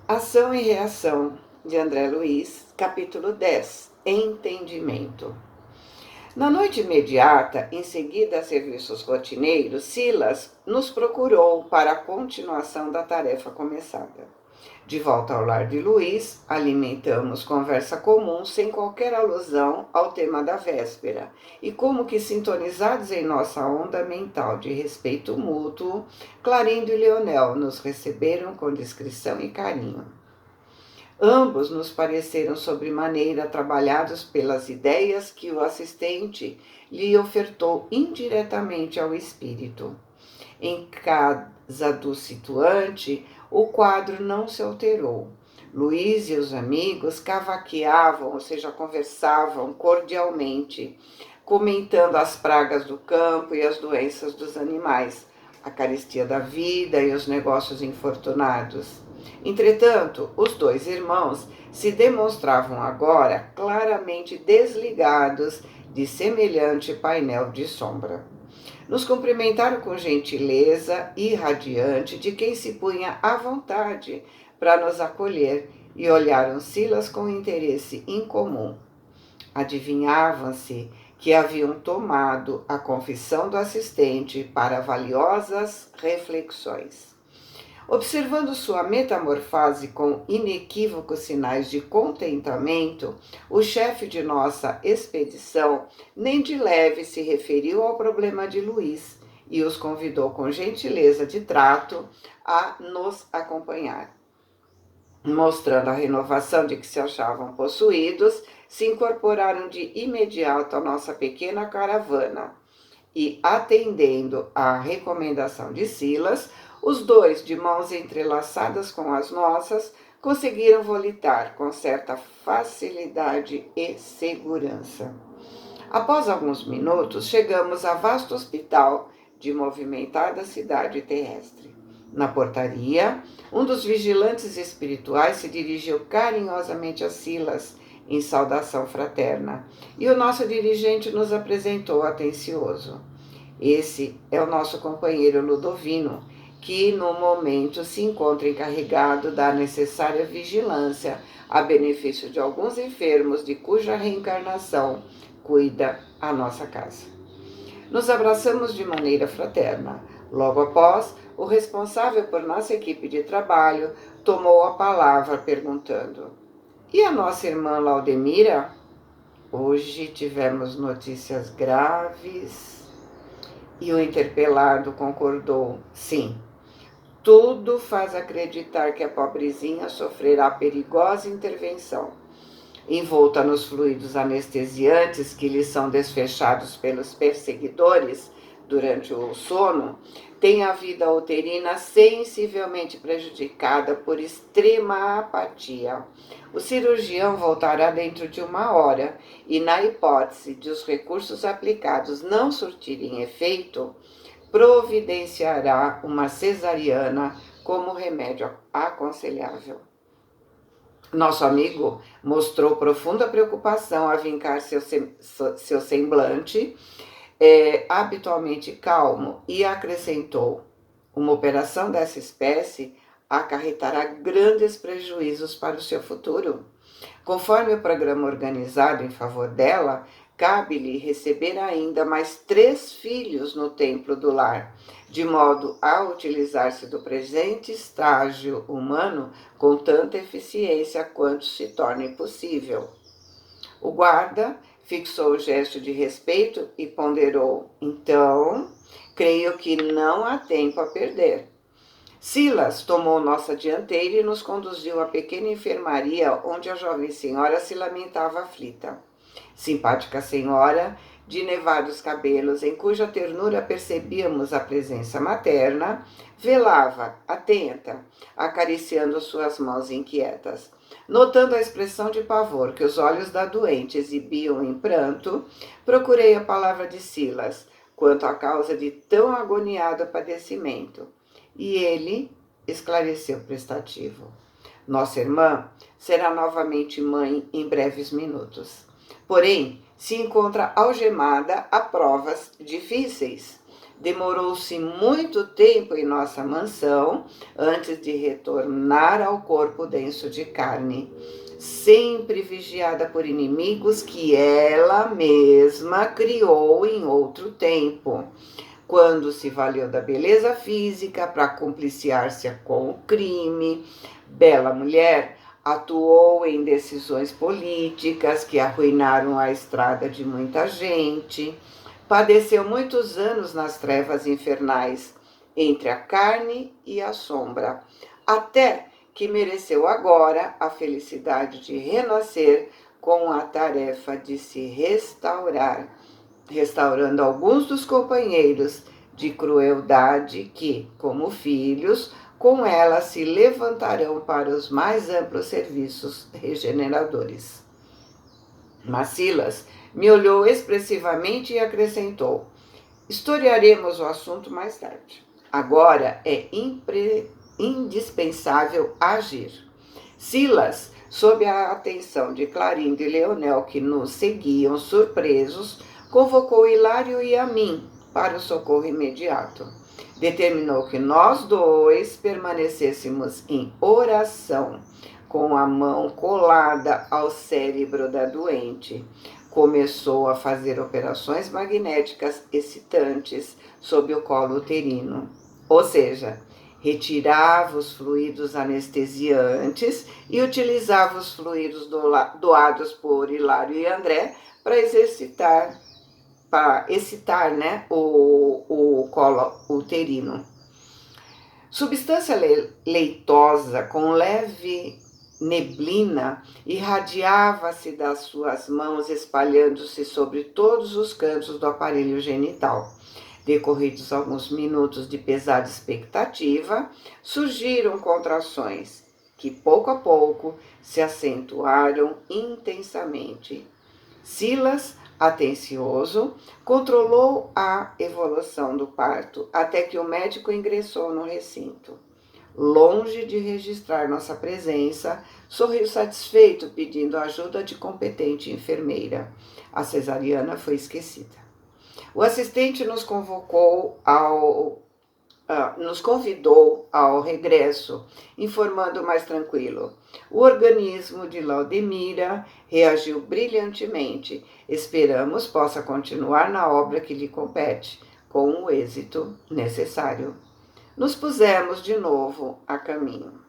Ação e Reação, de André Luiz, capítulo 10, Entendimento. Na noite imediata, em seguida a serviços rotineiros, Silas nos procurou para a continuação da tarefa começada. De volta ao lar de Luiz, alimentamos conversa comum sem qualquer alusão ao tema da véspera, e como que sintonizados em nossa onda mental de respeito mútuo, Clarindo e Leonel nos receberam com discrição e carinho. Ambos nos pareceram sobremaneira trabalhados pelas ideias que o assistente lhe ofertou indiretamente ao espírito. Em casa do situante, o quadro não se alterou. Luiz e os amigos cavaqueavam, ou seja, conversavam cordialmente, comentando as pragas do campo e as doenças dos animais, a carestia da vida e os negócios infortunados. Entretanto, os dois irmãos se demonstravam agora claramente desligados de semelhante painel de sombra. Nos cumprimentaram com gentileza irradiante de quem se punha à vontade para nos acolher e olharam Silas com interesse incomum. Adivinhavam-se que haviam tomado a confissão do assistente para valiosas reflexões. Observando sua metamorfose com inequívocos sinais de contentamento, o chefe de nossa expedição nem de leve se referiu ao problema de Luiz e os convidou com gentileza de trato a nos acompanhar. Mostrando a renovação de que se achavam possuídos, se incorporaram de imediato à nossa pequena caravana e, atendendo à recomendação de Silas, os dois, de mãos entrelaçadas com as nossas, conseguiram volitar com certa facilidade e segurança. Após alguns minutos, chegamos a vasto hospital de movimentada cidade terrestre. Na portaria, um dos vigilantes espirituais se dirigiu carinhosamente a Silas, em saudação fraterna, e o nosso dirigente nos apresentou atencioso. Esse é o nosso companheiro Ludovino, que no momento se encontra encarregado da necessária vigilância a benefício de alguns enfermos de cuja reencarnação cuida a nossa casa. Nos abraçamos de maneira fraterna. Logo após, o responsável por nossa equipe de trabalho tomou a palavra perguntando: "E a nossa irmã Laudemira? Hoje tivemos notícias graves." E o interpelado concordou: "Sim. Tudo faz acreditar que a pobrezinha sofrerá perigosa intervenção. Envolta nos fluidos anestesiantes que lhe são desfechados pelos perseguidores durante o sono, tem a vida uterina sensivelmente prejudicada por extrema apatia. O cirurgião voltará dentro de 1 hora e, na hipótese de os recursos aplicados não surtirem efeito, providenciará uma cesariana como remédio aconselhável." Nosso amigo mostrou profunda preocupação a vincar seu semblante, habitualmente calmo, e acrescentou: "Uma operação dessa espécie acarretará grandes prejuízos para o seu futuro. Conforme o programa organizado em favor dela, cabe-lhe receber ainda mais 3 filhos no templo do lar, de modo a utilizar-se do presente estágio humano com tanta eficiência quanto se torne possível." O guarda fixou o gesto de respeito e ponderou: "Então, creio que não há tempo a perder." Silas tomou nossa dianteira e nos conduziu à pequena enfermaria onde a jovem senhora se lamentava aflita. Simpática senhora, de nevados cabelos, em cuja ternura percebíamos a presença materna, velava, atenta, acariciando suas mãos inquietas. Notando a expressão de pavor que os olhos da doente exibiam em pranto, procurei a palavra de Silas quanto à causa de tão agoniado padecimento, e ele esclareceu prestativo: "Nossa irmã será novamente mãe em breves minutos. Porém, se encontra algemada a provas difíceis. Demorou-se muito tempo em nossa mansão antes de retornar ao corpo denso de carne, sempre vigiada por inimigos que ela mesma criou em outro tempo, quando se valeu da beleza física para compliciar-se com o crime. Bela mulher, atuou em decisões políticas que arruinaram a estrada de muita gente. Padeceu muitos anos nas trevas infernais, entre a carne e a sombra, até que mereceu agora a felicidade de renascer com a tarefa de se restaurar, restaurando alguns dos companheiros de crueldade que, como filhos, com ela se levantarão para os mais amplos serviços regeneradores. Mas Silas me olhou expressivamente e acrescentou: historiaremos o assunto mais tarde. Agora é indispensável agir. Silas, sob a atenção de Clarindo e Leonel, que nos seguiam surpresos, convocou Hilário e a mim para o socorro imediato. Determinou que nós dois permanecêssemos em oração, com a mão colada ao cérebro da doente. Começou a fazer operações magnéticas excitantes sob o colo uterino, ou seja, retirava os fluidos anestesiantes e utilizava os fluidos doados por Hilário e André para excitar, né, o colo uterino. Substância leitosa com leve neblina irradiava-se das suas mãos, espalhando-se sobre todos os cantos do aparelho genital. Decorridos alguns minutos de pesada expectativa, surgiram contrações que, pouco a pouco, se acentuaram intensamente. Silas, atencioso, controlou a evolução do parto até que o médico ingressou no recinto. Longe de registrar nossa presença, sorriu satisfeito, pedindo ajuda de competente enfermeira. A cesariana foi esquecida. O assistente nos convidou ao regresso, informando mais tranquilo: o organismo de Laudemira reagiu brilhantemente. Esperamos possa continuar na obra que lhe compete, com o êxito necessário. Nos pusemos de novo a caminho.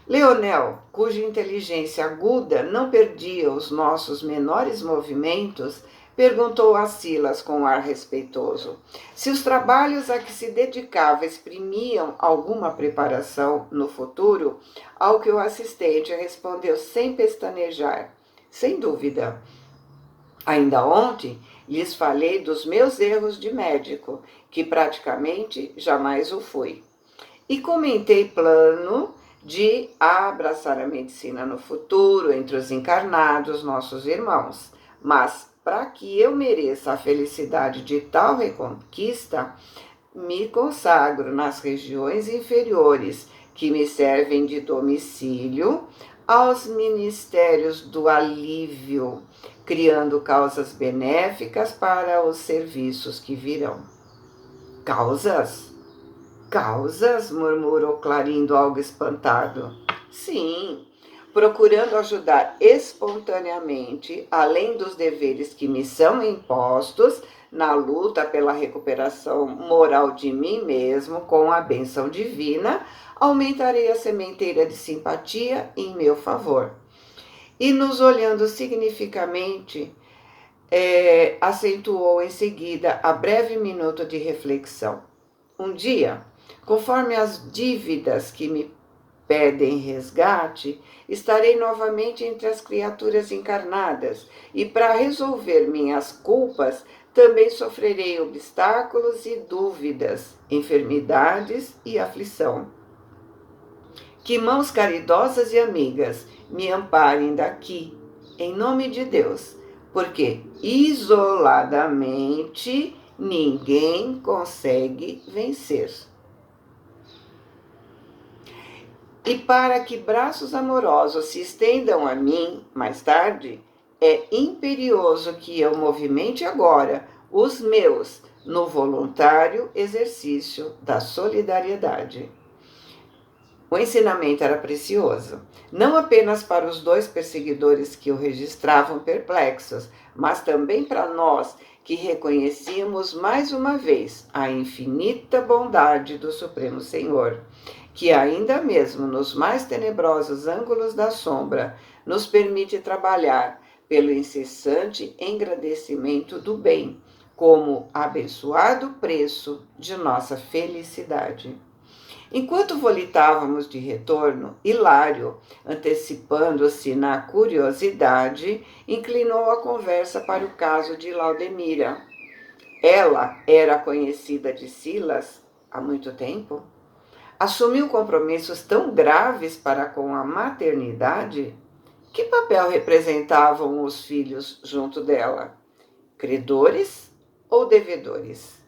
Leonel, cuja inteligência aguda não perdia os nossos menores movimentos, perguntou a Silas com ar respeitoso se os trabalhos a que se dedicava exprimiam alguma preparação no futuro, ao que o assistente respondeu sem pestanejar: sem dúvida. Ainda ontem lhes falei dos meus erros de médico, que praticamente jamais o fui. E comentei plano de abraçar a medicina no futuro entre os encarnados, nossos irmãos. Mas, para que eu mereça a felicidade de tal reconquista, me consagro nas regiões inferiores, que me servem de domicílio, aos ministérios do alívio, criando causas benéficas para os serviços que virão. Causas? Causas? Murmurou Clarindo, algo espantado. Sim, procurando ajudar espontaneamente, além dos deveres que me são impostos, na luta pela recuperação moral de mim mesmo, com a bênção divina, aumentarei a sementeira de simpatia em meu favor. E nos olhando significativamente, acentuou em seguida a breve minuto de reflexão. Um dia, conforme as dívidas que me pedem resgate, estarei novamente entre as criaturas encarnadas, e para resolver minhas culpas, também sofrerei obstáculos e dúvidas, enfermidades e aflição. Que mãos caridosas e amigas me amparem daqui, em nome de Deus, porque isoladamente ninguém consegue vencer. E para que braços amorosos se estendam a mim mais tarde, é imperioso que eu movimente agora os meus no voluntário exercício da solidariedade. O ensinamento era precioso, não apenas para os 2 perseguidores que o registravam perplexos, mas também para nós que reconhecíamos mais uma vez a infinita bondade do Supremo Senhor, que ainda mesmo nos mais tenebrosos ângulos da sombra nos permite trabalhar pelo incessante engrandecimento do bem, como abençoado preço de nossa felicidade. Enquanto volitávamos de retorno, Hilário, antecipando-se na curiosidade, inclinou a conversa para o caso de Laudemira. Ela era conhecida de Silas há muito tempo? Assumiu compromissos tão graves para com a maternidade? Que papel representavam os filhos junto dela? Credores ou devedores?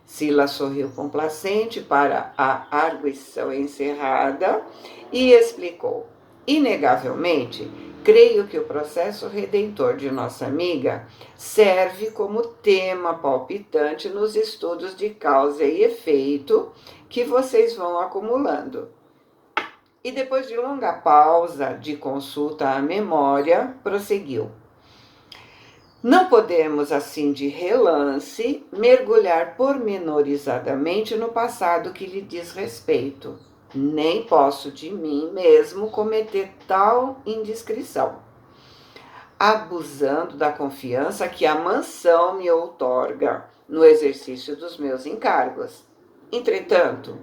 Silas sorriu complacente para a arguição encerrada e explicou: inegavelmente, creio que o processo redentor de nossa amiga serve como tema palpitante nos estudos de causa e efeito que vocês vão acumulando. E depois de longa pausa de consulta à memória, prosseguiu: não podemos, assim de relance, mergulhar pormenorizadamente no passado que lhe diz respeito. Nem posso de mim mesmo cometer tal indiscrição, abusando da confiança que a mansão me outorga no exercício dos meus encargos. Entretanto,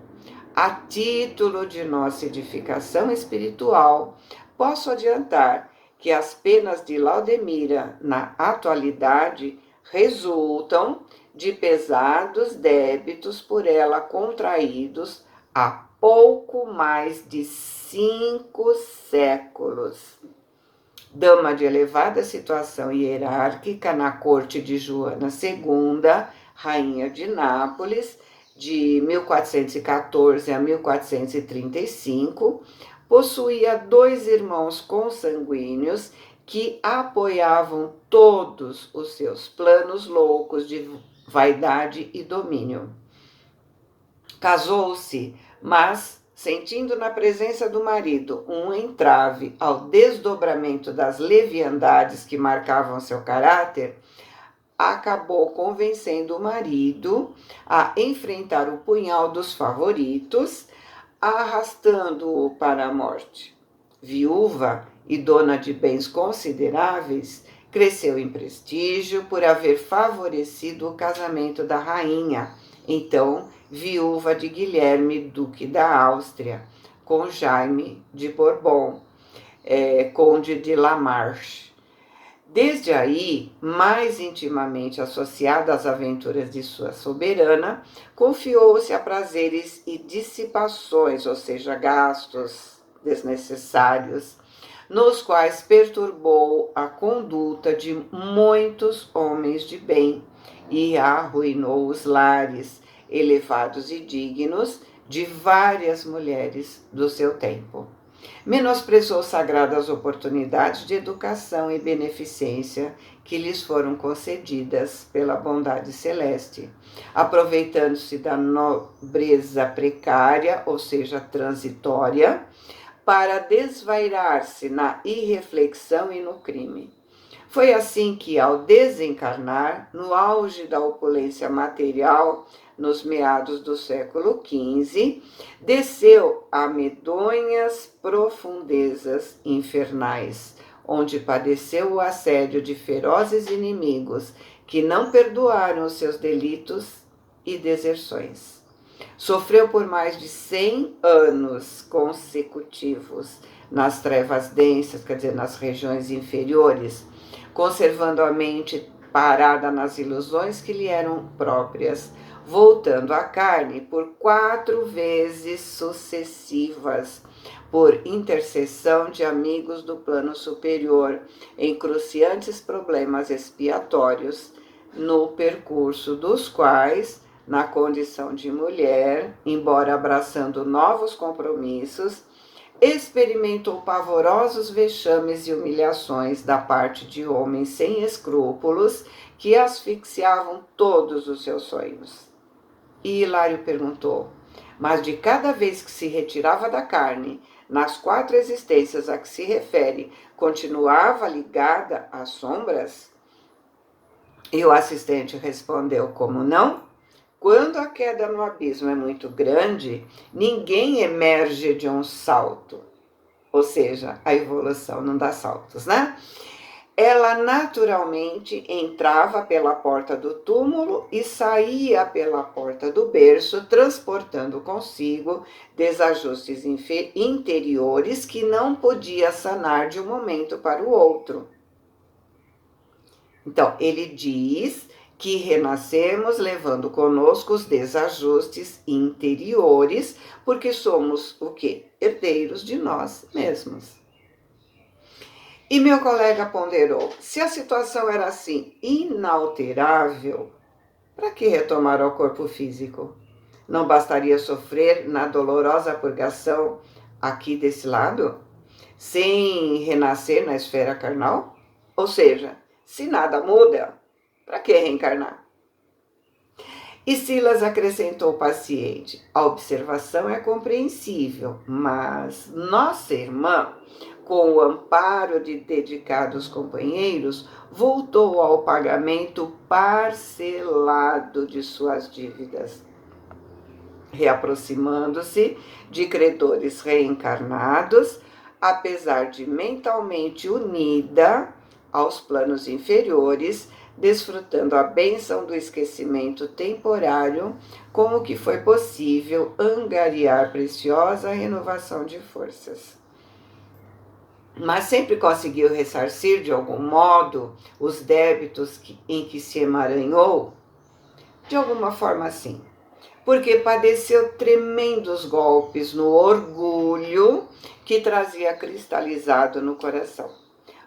a título de nossa edificação espiritual, posso adiantar que as penas de Laudemira, na atualidade, resultam de pesados débitos por ela contraídos há pouco mais de 5 séculos. Dama de elevada situação hierárquica na corte de Joana II, rainha de Nápoles, de 1414 a 1435, possuía 2 irmãos consanguíneos que apoiavam todos os seus planos loucos de vaidade e domínio. Casou-se, mas, sentindo na presença do marido um entrave ao desdobramento das leviandades que marcavam seu caráter, acabou convencendo o marido a enfrentar o punhal dos favoritos, arrastando-o para a morte. Viúva e dona de bens consideráveis, cresceu em prestígio por haver favorecido o casamento da rainha, então viúva de Guilherme, duque da Áustria, com Jaime de Bourbon, conde de La Marche. Desde aí, mais intimamente associada às aventuras de sua soberana, confiou-se a prazeres e dissipações, ou seja, gastos desnecessários, nos quais perturbou a conduta de muitos homens de bem e arruinou os lares, elevados e dignos, de várias mulheres do seu tempo. Menosprezou sagradas oportunidades de educação e beneficência que lhes foram concedidas pela bondade celeste, aproveitando-se da nobreza precária, ou seja, transitória, para desvairar-se na irreflexão e no crime. Foi assim que, ao desencarnar, no auge da opulência material, nos meados do século XV, desceu a medonhas profundezas infernais, onde padeceu o assédio de ferozes inimigos que não perdoaram os seus delitos e deserções. Sofreu por mais de 100 anos consecutivos nas trevas densas, quer dizer, nas regiões inferiores, conservando a mente parada nas ilusões que lhe eram próprias, voltando à carne por 4 vezes sucessivas, por intercessão de amigos do plano superior, em cruciantes problemas expiatórios, no percurso dos quais, na condição de mulher, embora abraçando novos compromissos, experimentou pavorosos vexames e humilhações da parte de homens sem escrúpulos que asfixiavam todos os seus sonhos. E Hilário perguntou: mas de cada vez que se retirava da carne, nas 4 existências a que se refere, continuava ligada às sombras? E o assistente respondeu: como não? Quando a queda no abismo é muito grande, ninguém emerge de um salto. Ou seja, a evolução não dá saltos, né? Ela naturalmente entrava pela porta do túmulo e saía pela porta do berço, transportando consigo desajustes interiores que não podia sanar de um momento para o outro. Então, ele diz que renascemos levando conosco os desajustes interiores, porque somos o quê? Herdeiros de nós mesmos. E meu colega ponderou: se a situação era assim, inalterável, para que retomar ao corpo físico? Não bastaria sofrer na dolorosa purgação aqui desse lado, sem renascer na esfera carnal? Ou seja, se nada muda, para que reencarnar? E Silas acrescentou paciente: a observação é compreensível, mas nossa irmã, com o amparo de dedicados companheiros, voltou ao pagamento parcelado de suas dívidas, reaproximando-se de credores reencarnados, apesar de mentalmente unida aos planos inferiores, desfrutando a bênção do esquecimento temporário, com o que foi possível angariar preciosa renovação de forças. Mas sempre conseguiu ressarcir de algum modo os débitos em que se emaranhou? De alguma forma, sim, porque padeceu tremendos golpes no orgulho que trazia cristalizado no coração.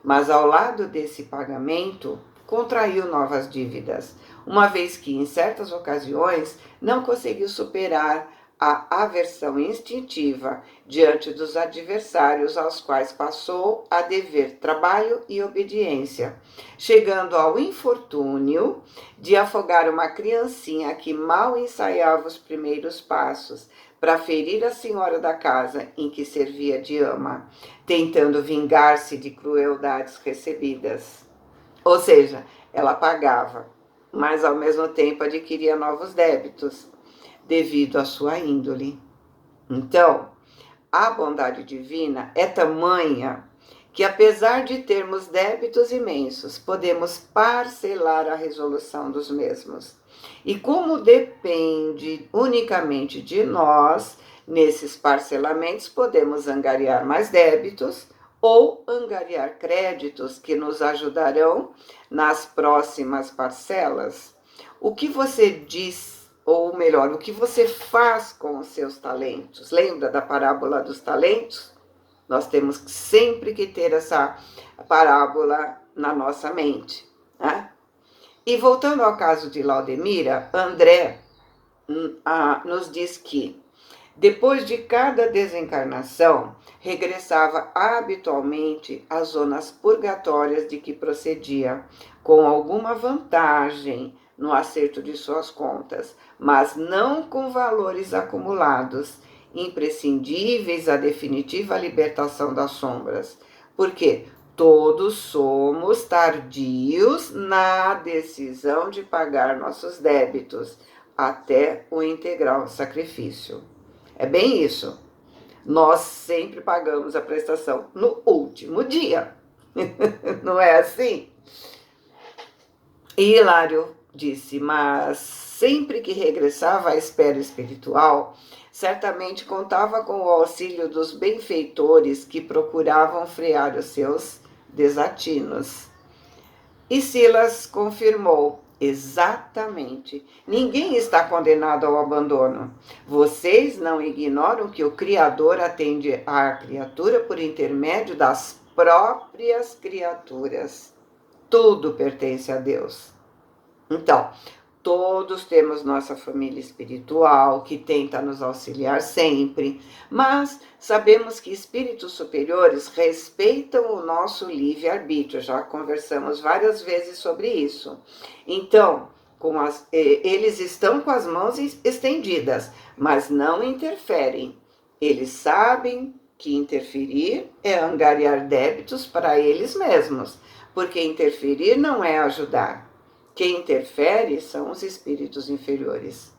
Mas ao lado desse pagamento, contraiu novas dívidas, uma vez que em certas ocasiões não conseguiu superar a aversão instintiva diante dos adversários aos quais passou a dever trabalho e obediência, chegando ao infortúnio de afogar uma criancinha que mal ensaiava os primeiros passos para ferir a senhora da casa em que servia de ama, tentando vingar-se de crueldades recebidas. Ou seja, ela pagava, mas ao mesmo tempo adquiria novos débitos, devido à sua índole. Então, a bondade divina é tamanha que, apesar de termos débitos imensos, podemos parcelar a resolução dos mesmos. E como depende unicamente de nós, nesses parcelamentos podemos angariar mais débitos ou angariar créditos que nos ajudarão nas próximas parcelas. O que você diz, ou melhor, o que você faz com os seus talentos? Lembra da parábola dos talentos? Nós temos sempre que ter essa parábola na nossa mente, né? E voltando ao caso de Laudemira, André nos diz que, depois de cada desencarnação, regressava habitualmente às zonas purgatórias de que procedia, com alguma vantagem no acerto de suas contas, mas não com valores acumulados, imprescindíveis à definitiva libertação das sombras. Porque todos somos tardios na decisão de pagar nossos débitos, até o integral sacrifício. É bem isso. Nós sempre pagamos a prestação no último dia. Não é assim? E Hilário disse: mas sempre que regressava à esfera espiritual, certamente contava com o auxílio dos benfeitores que procuravam frear os seus desatinos. E Silas confirmou: exatamente. Ninguém está condenado ao abandono. Vocês não ignoram que o Criador atende à criatura por intermédio das próprias criaturas. Tudo pertence a Deus. Então, Todos temos nossa família espiritual que tenta nos auxiliar sempre, mas sabemos que espíritos superiores respeitam o nosso livre-arbítrio, já conversamos várias vezes sobre isso. Então, eles estão com as mãos estendidas, mas não interferem. Eles sabem que interferir é angariar débitos para eles mesmos, porque interferir não é ajudar. Quem interfere são os espíritos inferiores.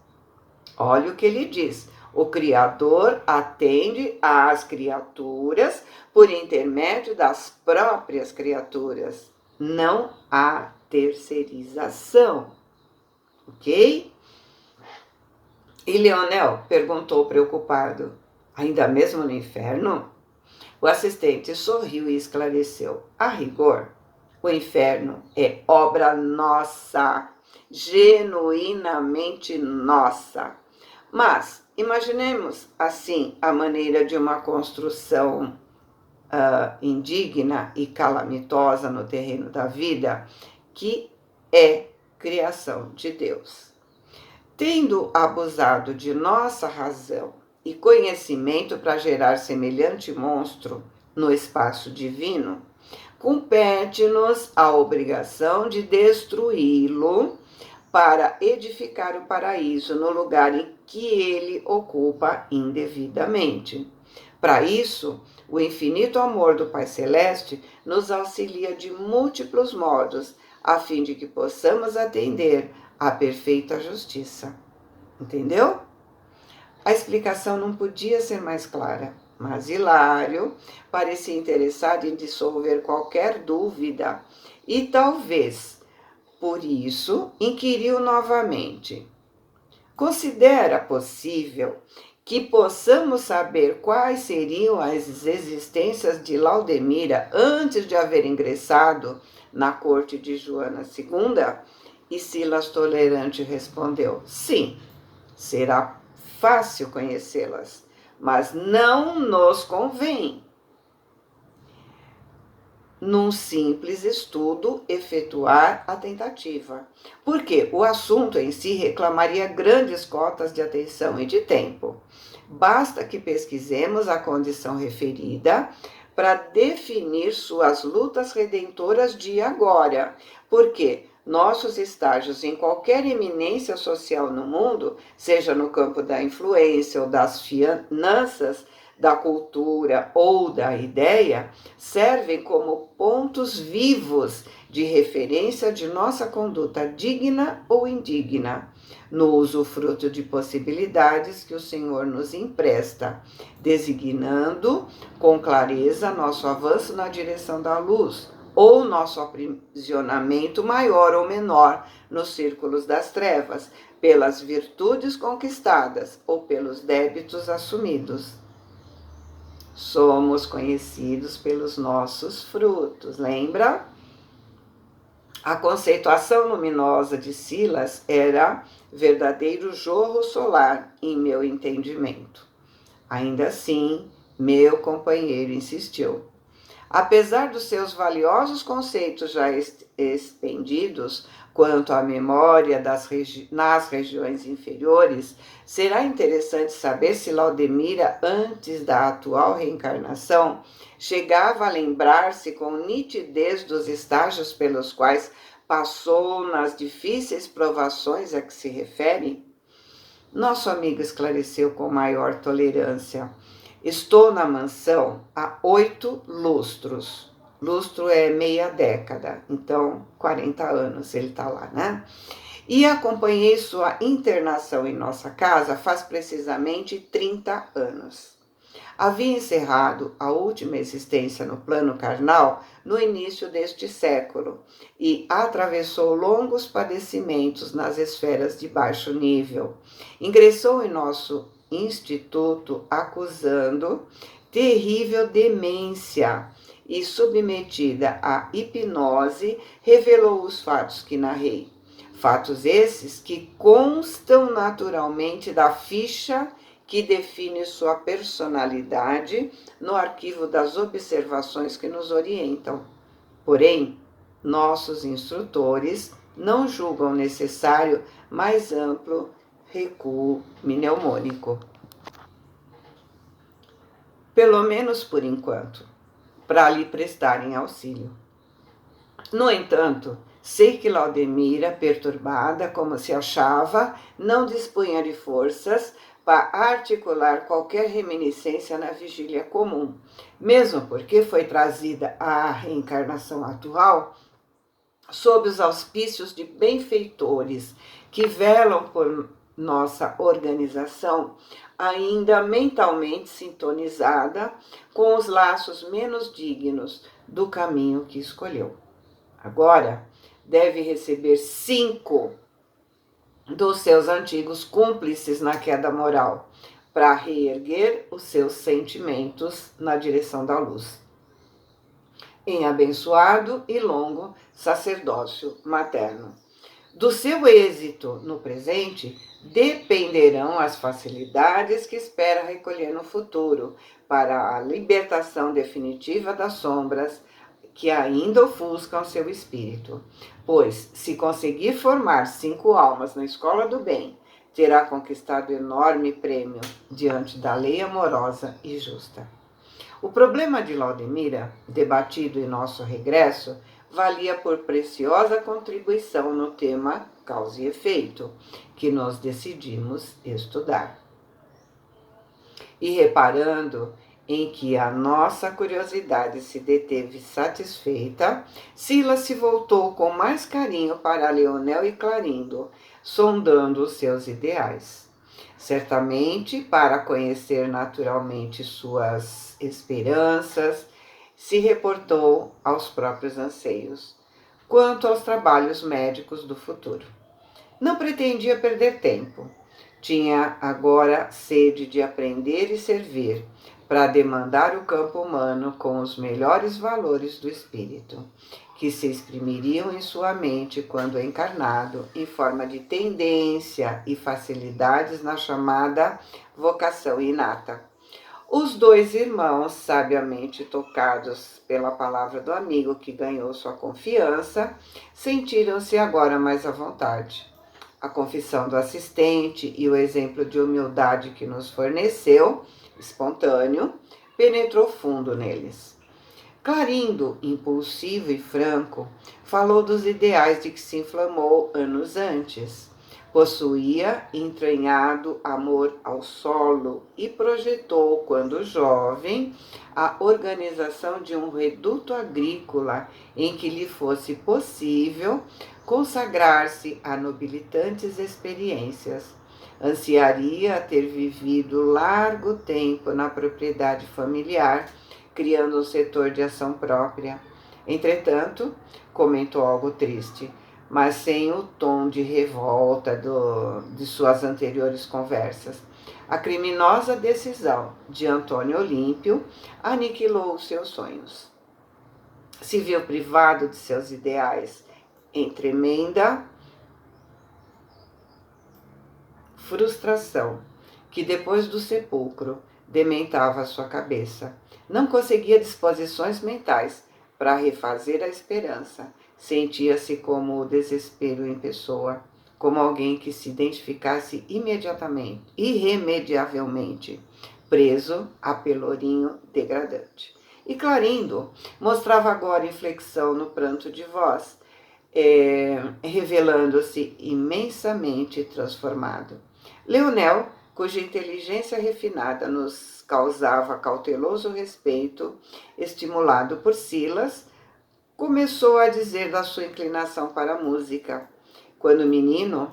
Olha o que ele diz: o Criador atende às criaturas por intermédio das próprias criaturas. Não há terceirização. Ok? E Leonel perguntou preocupado: ainda mesmo no inferno? O assistente sorriu e esclareceu: a rigor, o inferno é obra nossa, genuinamente nossa. Mas imaginemos assim a maneira de uma construção indigna e calamitosa no terreno da vida, que é criação de Deus. Tendo abusado de nossa razão e conhecimento para gerar semelhante monstro no espaço divino, compete-nos a obrigação de destruí-lo para edificar o paraíso no lugar em que ele ocupa indevidamente. Para isso, o infinito amor do Pai Celeste nos auxilia de múltiplos modos, a fim de que possamos atender à perfeita justiça. Entendeu? A explicação não podia ser mais clara, mas Hilário parecia interessado em dissolver qualquer dúvida e talvez, por isso, inquiriu novamente: considera possível que possamos saber quais seriam as existências de Laudemira antes de haver ingressado na corte de Joana II? E Silas Tolerante respondeu: sim, será fácil conhecê-las, mas não nos convém, num simples estudo, efetuar a tentativa, porque o assunto em si reclamaria grandes cotas de atenção e de tempo. Basta que pesquisemos a condição referida para definir suas lutas redentoras de agora, porque nossos estágios em qualquer eminência social no mundo, seja no campo da influência ou das finanças, da cultura ou da ideia, servem como pontos vivos de referência de nossa conduta digna ou indigna, no usufruto de possibilidades que o Senhor nos empresta, designando com clareza nosso avanço na direção da luz, ou nosso aprisionamento maior ou menor nos círculos das trevas, pelas virtudes conquistadas ou pelos débitos assumidos. Somos conhecidos pelos nossos frutos, lembra? A conceituação luminosa de Silas era verdadeiro jorro solar em meu entendimento. Ainda assim, meu companheiro insistiu: apesar dos seus valiosos conceitos já expendidos quanto à memória nas regiões inferiores, será interessante saber se Laudemira, antes da atual reencarnação, chegava a lembrar-se com nitidez dos estágios pelos quais passou nas difíceis provações a que se refere? Nosso amigo esclareceu com maior tolerância: estou na mansão há 8 lustros. Lustro é meia década, então 40 anos ele está lá, né? E acompanhei sua internação em nossa casa faz precisamente 30 anos. Havia encerrado a última existência no plano carnal no início deste século e atravessou longos padecimentos nas esferas de baixo nível. Ingressou em nosso instituto acusando terrível demência e, submetida à hipnose, revelou os fatos que narrei. Fatos esses que constam naturalmente da ficha que define sua personalidade no arquivo das observações que nos orientam. Porém, nossos instrutores não julgam necessário mais amplo recuo mnemônico. Pelo menos por enquanto, para lhe prestarem auxílio. No entanto, sei que Laudemira, perturbada como se achava, não dispunha de forças para articular qualquer reminiscência na vigília comum, mesmo porque foi trazida à reencarnação atual sob os auspícios de benfeitores que velam por nossa organização, ainda mentalmente sintonizada com os laços menos dignos do caminho que escolheu. Agora, deve receber 5 dos seus antigos cúmplices na queda moral, para reerguer os seus sentimentos na direção da luz, em abençoado e longo sacerdócio materno. Do seu êxito no presente dependerão as facilidades que espera recolher no futuro para a libertação definitiva das sombras que ainda ofuscam seu espírito. Pois, se conseguir formar 5 almas na escola do bem, terá conquistado enorme prêmio diante da lei amorosa e justa. O problema de Laudemira, debatido em nosso regresso, valia por preciosa contribuição no tema causa e efeito, que nós decidimos estudar. E reparando em que a nossa curiosidade se deteve satisfeita, Silas se voltou com mais carinho para Leonel e Clarindo, sondando os seus ideais. Certamente para conhecer naturalmente suas esperanças, se reportou aos próprios anseios, quanto aos trabalhos médicos do futuro. Não pretendia perder tempo. Tinha agora sede de aprender e servir, para demandar o campo humano com os melhores valores do espírito, que se exprimiriam em sua mente quando encarnado, em forma de tendência e facilidades na chamada vocação inata. Os 2 irmãos, sabiamente tocados pela palavra do amigo que ganhou sua confiança, sentiram-se agora mais à vontade. A confissão do assistente e o exemplo de humildade que nos forneceu, espontâneo, penetrou fundo neles. Clarindo, impulsivo e franco, falou dos ideais de que se inflamou anos antes. Possuía entranhado amor ao solo e projetou, quando jovem, a organização de um reduto agrícola em que lhe fosse possível consagrar-se a nobilitantes experiências. Ansiaria ter vivido largo tempo na propriedade familiar, criando um setor de ação própria. Entretanto, comentou algo triste, mas sem o tom de revolta de suas anteriores conversas. A criminosa decisão de Antônio Olímpio aniquilou os seus sonhos. Se viu privado de seus ideais em tremenda frustração, que depois do sepulcro dementava sua cabeça. Não conseguia disposições mentais para refazer a esperança. Sentia-se como o desespero em pessoa, como alguém que se identificasse irremediavelmente, preso a pelourinho degradante. E Clarindo mostrava agora inflexão no pranto de voz, revelando-se imensamente transformado. Leonel, cuja inteligência refinada nos causava cauteloso respeito, estimulado por Silas, começou a dizer da sua inclinação para a música. Quando menino,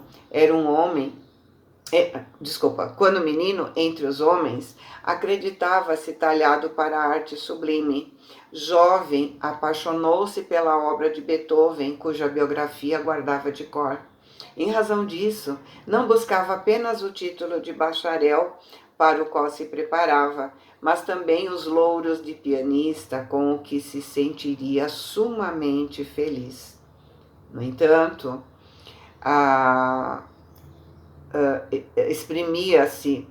quando menino, entre os homens, acreditava-se talhado para a arte sublime. Jovem, apaixonou-se pela obra de Beethoven, cuja biografia guardava de cor. Em razão disso, não buscava apenas o título de bacharel para o qual se preparava, mas também os louros de pianista com o que se sentiria sumamente feliz. No entanto, exprimia-se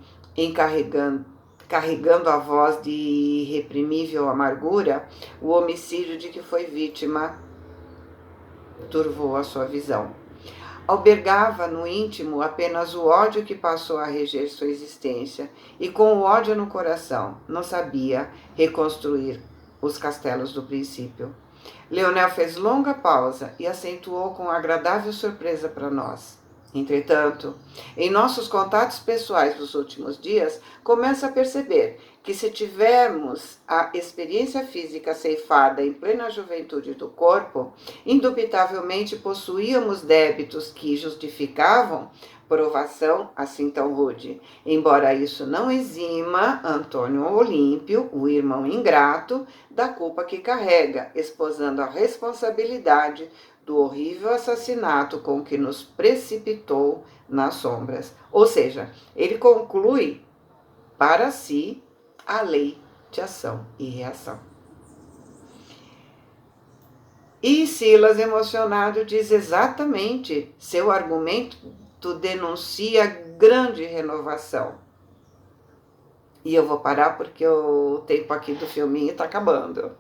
carregando a voz de irreprimível amargura o homicídio de que foi vítima turvou a sua visão. Albergava no íntimo apenas o ódio que passou a reger sua existência, e com o ódio no coração, não sabia reconstruir os castelos do princípio. Leonel fez longa pausa e acentuou com agradável surpresa para nós. Entretanto, em nossos contatos pessoais dos últimos dias, começo a perceber que se tivermos a experiência física ceifada em plena juventude do corpo, indubitavelmente possuíamos débitos que justificavam provação assim tão rude. Embora isso não exima Antônio Olímpio, o irmão ingrato, da culpa que carrega, esposando a responsabilidade do horrível assassinato com que nos precipitou nas sombras. Ou seja, ele conclui para si a lei de ação e reação. E Silas, emocionado, diz exatamente: seu argumento denuncia grande renovação. E eu vou parar porque o tempo aqui do filminho está acabando.